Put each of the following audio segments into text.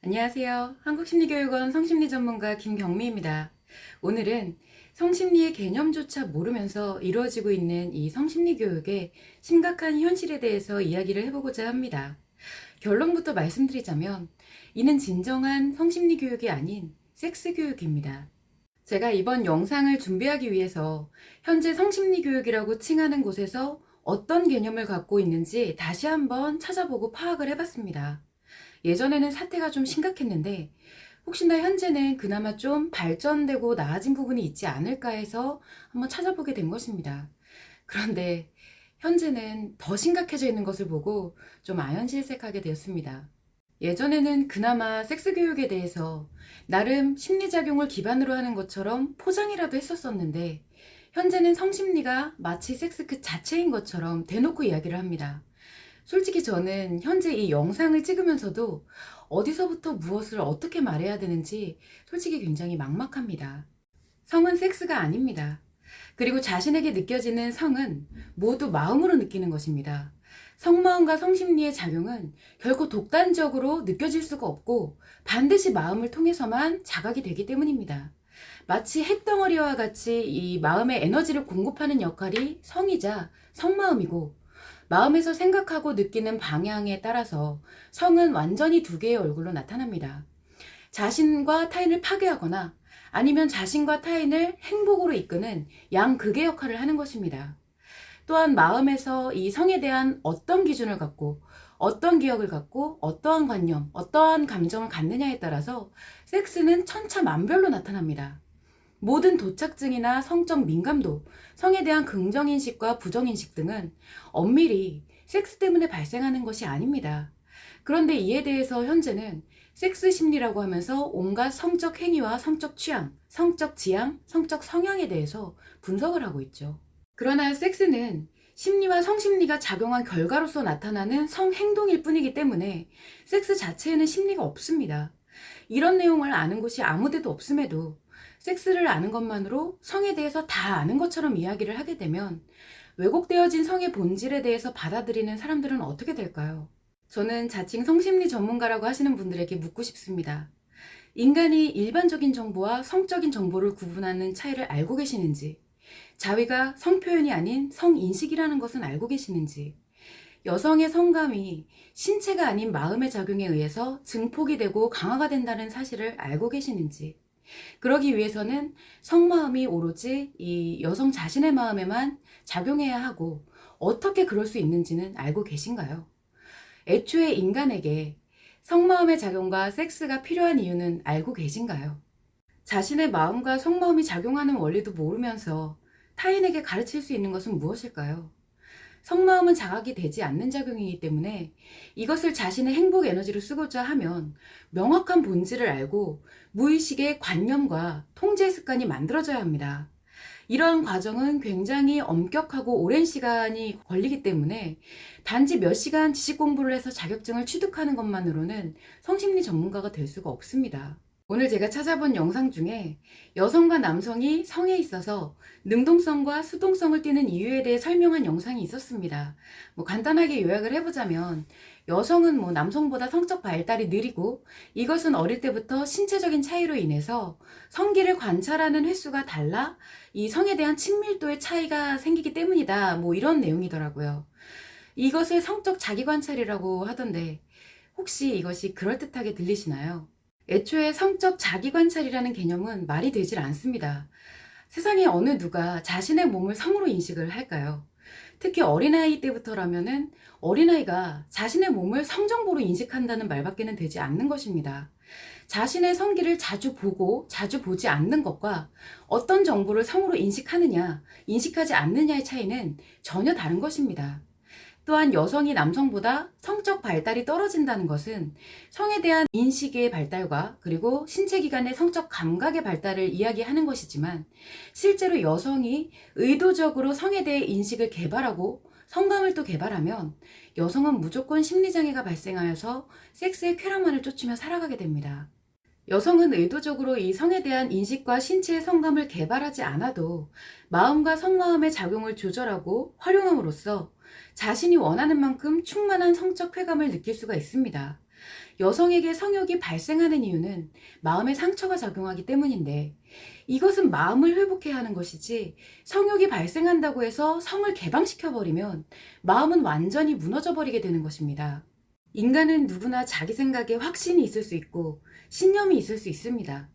안녕하세요. 한국심리교육원 성심리 전문가 김경미입니다. 오늘은 성심리의 개념조차 모르면서 이루어지고 있는 이 성심리 교육의 심각한 현실에 대해서 이야기를 해보고자 합니다. 결론부터 말씀드리자면 이는 진정한 성심리 교육이 아닌 섹스 교육입니다. 제가 이번 영상을 준비하기 위해서 현재 성심리 교육이라고 칭하는 곳에서 어떤 개념을 갖고 있는지 다시 한번 찾아보고 파악을 해봤습니다. 예전에는 사태가 좀 심각했는데 혹시나 현재는 그나마 좀 발전되고 나아진 부분이 있지 않을까 해서 한번 찾아보게 된 것입니다. 그런데 현재는 더 심각해져 있는 것을 보고 좀 아연실색하게 되었습니다. 예전에는 그나마 섹스 교육에 대해서 나름 심리작용을 기반으로 하는 것처럼 포장이라도 했었었는데 현재는 성심리가 마치 섹스 그 자체인 것처럼 대놓고 이야기를 합니다. 솔직히 저는 현재 이 영상을 찍으면서도 어디서부터 무엇을 어떻게 말해야 되는지 솔직히 굉장히 막막합니다. 성은 섹스가 아닙니다. 그리고 자신에게 느껴지는 성은 모두 마음으로 느끼는 것입니다. 성마음과 성심리의 작용은 결코 독단적으로 느껴질 수가 없고 반드시 마음을 통해서만 자각이 되기 때문입니다. 마치 핵덩어리와 같이 이 마음의 에너지를 공급하는 역할이 성이자 성마음이고 마음에서 생각하고 느끼는 방향에 따라서 성은 완전히 두 개의 얼굴로 나타납니다. 자신과 타인을 파괴하거나 아니면 자신과 타인을 행복으로 이끄는 양극의 역할을 하는 것입니다. 또한 마음에서 이 성에 대한 어떤 기준을 갖고 어떤 기억을 갖고 어떠한 관념, 어떠한 감정을 갖느냐에 따라서 섹스는 천차만별로 나타납니다. 모든 도착증이나 성적 민감도, 성에 대한 긍정인식과 부정인식 등은 엄밀히 섹스 때문에 발생하는 것이 아닙니다. 그런데 이에 대해서 현재는 섹스 심리라고 하면서 온갖 성적 행위와 성적 취향, 성적 지향, 성적 성향에 대해서 분석을 하고 있죠. 그러나 섹스는 심리와 성심리가 작용한 결과로서 나타나는 성행동일 뿐이기 때문에 섹스 자체에는 심리가 없습니다. 이런 내용을 아는 곳이 아무데도 없음에도 섹스를 아는 것만으로 성에 대해서 다 아는 것처럼 이야기를 하게 되면 왜곡되어진 성의 본질에 대해서 받아들이는 사람들은 어떻게 될까요? 저는 자칭 성심리 전문가라고 하시는 분들에게 묻고 싶습니다. 인간이 일반적인 정보와 성적인 정보를 구분하는 차이를 알고 계시는지, 자위가 성표현이 아닌 성인식이라는 것은 알고 계시는지, 여성의 성감이 신체가 아닌 마음의 작용에 의해서 증폭이 되고 강화가 된다는 사실을 알고 계시는지, 그러기 위해서는 성마음이 오로지 이 여성 자신의 마음에만 작용해야 하고 어떻게 그럴 수 있는지는 알고 계신가요? 애초에 인간에게 성마음의 작용과 섹스가 필요한 이유는 알고 계신가요? 자신의 마음과 성마음이 작용하는 원리도 모르면서 타인에게 가르칠 수 있는 것은 무엇일까요? 성마음은 자각이 되지 않는 작용이기 때문에 이것을 자신의 행복 에너지로 쓰고자 하면 명확한 본질을 알고 무의식의 관념과 통제 습관이 만들어져야 합니다. 이러한 과정은 굉장히 엄격하고 오랜 시간이 걸리기 때문에 단지 몇 시간 지식 공부를 해서 자격증을 취득하는 것만으로는 성심리 전문가가 될 수가 없습니다. 오늘 제가 찾아본 영상 중에 여성과 남성이 성에 있어서 능동성과 수동성을 띠는 이유에 대해 설명한 영상이 있었습니다. 간단하게 요약을 해보자면 여성은 남성보다 성적 발달이 느리고 이것은 어릴 때부터 신체적인 차이로 인해서 성기를 관찰하는 횟수가 달라 이 성에 대한 친밀도의 차이가 생기기 때문이다. 이런 내용이더라고요. 이것을 성적 자기관찰이라고 하던데 혹시 이것이 그럴듯하게 들리시나요? 애초에 성적 자기관찰이라는 개념은 말이 되질 않습니다. 세상에 어느 누가 자신의 몸을 성으로 인식을 할까요? 특히 어린아이 때부터라면은 어린아이가 자신의 몸을 성정보로 인식한다는 말밖에는 되지 않는 것입니다. 자신의 성기를 자주 보고 자주 보지 않는 것과 어떤 정보를 성으로 인식하느냐, 인식하지 않느냐의 차이는 전혀 다른 것입니다. 또한 여성이 남성보다 성적 발달이 떨어진다는 것은 성에 대한 인식의 발달과 그리고 신체기관의 성적 감각의 발달을 이야기하는 것이지만 실제로 여성이 의도적으로 성에 대해 인식을 개발하고 성감을 또 개발하면 여성은 무조건 심리장애가 발생하여서 섹스의 쾌락만을 쫓으며 살아가게 됩니다. 여성은 의도적으로 이 성에 대한 인식과 신체의 성감을 개발하지 않아도 마음과 성마음의 작용을 조절하고 활용함으로써 자신이 원하는 만큼 충만한 성적 쾌감을 느낄 수가 있습니다. 여성에게 성욕이 발생하는 이유는 마음의 상처가 작용하기 때문인데 이것은 마음을 회복해야 하는 것이지 성욕이 발생한다고 해서 성을 개방시켜버리면 마음은 완전히 무너져 버리게 되는 것입니다. 인간은 누구나 자기 생각에 확신이 있을 수 있고 신념이 있을 수 있습니다.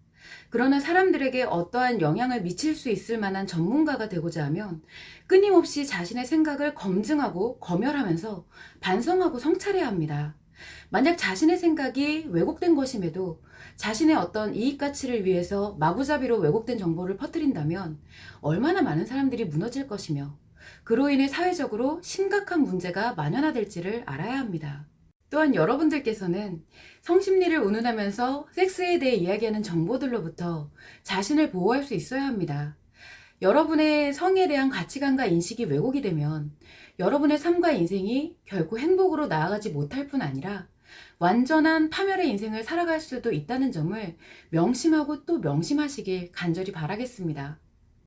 그러나 사람들에게 어떠한 영향을 미칠 수 있을 만한 전문가가 되고자 하면 끊임없이 자신의 생각을 검증하고 검열하면서 반성하고 성찰해야 합니다. 만약 자신의 생각이 왜곡된 것임에도 자신의 어떤 이익 가치를 위해서 마구잡이로 왜곡된 정보를 퍼뜨린다면 얼마나 많은 사람들이 무너질 것이며 그로 인해 사회적으로 심각한 문제가 만연화될지를 알아야 합니다. 또한 여러분들께서는 성심리를 운운하면서 섹스에 대해 이야기하는 정보들로부터 자신을 보호할 수 있어야 합니다. 여러분의 성에 대한 가치관과 인식이 왜곡이 되면 여러분의 삶과 인생이 결코 행복으로 나아가지 못할 뿐 아니라 완전한 파멸의 인생을 살아갈 수도 있다는 점을 명심하고 또 명심하시길 간절히 바라겠습니다.